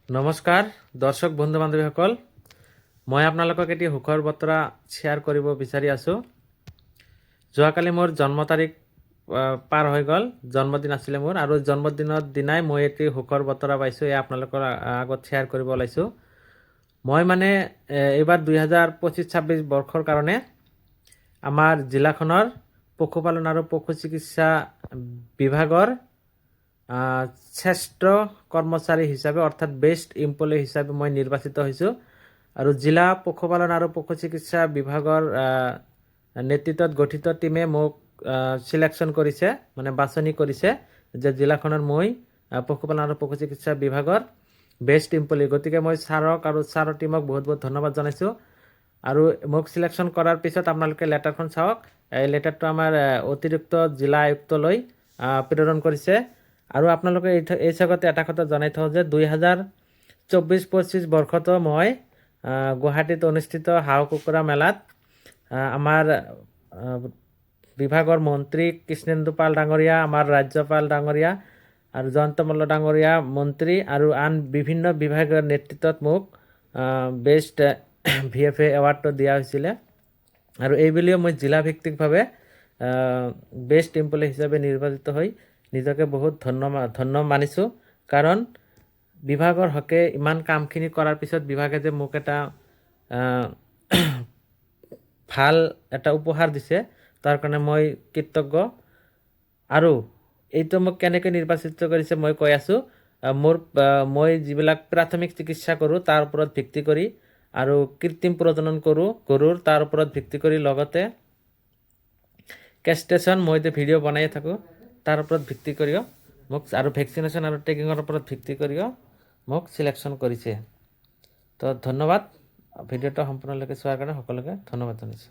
নমস্কাৰ দৰ্শক বন্ধু বান্ধৱীসকল, মই আপোনালোকক এটি সুখৰ বতৰা শ্বেয়াৰ কৰিব বিচাৰি আছোঁ। যোৱাকালি মোৰ জন্ম তাৰিখ পাৰ হৈ গ'ল, জন্মদিন আছিলে মোৰ, আৰু জন্মদিনৰ দিনাই মই এটি সুখৰ বতৰা পাইছোঁ। এয়া আপোনালোকৰ আগত শ্বেয়াৰ কৰিব ওলাইছোঁ। মই মানে এইবাৰ 2025-26 বৰ্ষৰ কাৰণে আমাৰ জিলাখনৰ পশুপালন আৰু পশু চিকিৎসা বিভাগৰ শ্ৰেষ্ঠ কৰ্মচাৰী হিচাপে অৰ্থাৎ বেষ্ট এমপ্লয়ী হিচাপে মই নিৰ্বাচিত হৈছোঁ। আৰু জিলা পশুপালন আৰু পশু চিকিৎসা বিভাগৰ নেতৃত্বত গঠিত টিমে মোক চিলেকশ্যন কৰিছে, মানে বাছনি কৰিছে যে জিলাখনৰ মই পশুপালন আৰু পশু চিকিৎসা বিভাগৰ বেষ্ট এমপ্লয়ী। গতিকে মই ছাৰক আৰু ছাৰৰ টিমক বহুত বহুত ধন্যবাদ জনাইছোঁ। আৰু মোক চিলেকশ্যন কৰাৰ পিছত আপোনালোকে লেটাৰখন চাওক। এই লেটাৰটো আমাৰ অতিৰিক্ত জিলা আয়ুক্তলৈ প্ৰেৰণ কৰিছে। আৰু আপোনালোকে এই চাগতে এটা কথা জনাই থওঁ যে 2024-25 বৰ্ষতো মই গুৱাহাটীত অনুষ্ঠিত হাঁহ কুকুৰা মেলাত আমাৰ বিভাগৰ মন্ত্ৰী কৃষ্ণেন্দু পাল ডাঙৰীয়া, আমাৰ ৰাজ্যপাল ডাঙৰীয়া আৰু জয়ন্ত মল্ল ডাঙৰীয়া মন্ত্ৰী আৰু আন বিভিন্ন বিভাগৰ নেতৃত্বত মোক বেষ্ট VFA এৱাৰ্ডটো দিয়া হৈছিলে। আৰু এইবুলিও মই জিলাভিত্তিকভাৱে বেষ্ট এমপ্লয়ী হিচাপে নিৰ্বাচিত হৈ নিজকে বহুত ধন্য মানিছোঁ। কাৰণ বিভাগৰ হকে ইমান কামখিনি কৰাৰ পিছত বিভাগে যে মোক এটা ভাল এটা উপহাৰ দিছে, তাৰ কাৰণে মই কৃতজ্ঞ। আৰু এইটো মোক কেনেকৈ নিৰ্বাচিত কৰিছে মই কৈ আছোঁ। মই যিবিলাক প্ৰাথমিক চিকিৎসা কৰোঁ তাৰ ওপৰত ভিত্তি কৰি, আৰু কৃত্ৰিম প্ৰজনন কৰোঁ গৰুৰ, তাৰ ওপৰত ভিত্তি কৰি, লগতে কেষ্ট্ৰেশ্যন মই যে ভিডিঅ' বনাই থাকোঁ তাৰ ওপৰত ভিত্তি কৰিও মোক, আৰু ভেকচিনেশ্যন আৰু ট্ৰেকিঙৰ ওপৰত ভিত্তি কৰিও মোক চিলেকশ্যন কৰিছে। তো ধন্যবাদ। ভিডিঅ'টো সম্পূৰ্ণলৈকে চোৱাৰ কাৰণে সকলোকে ধন্যবাদ জনাইছোঁ।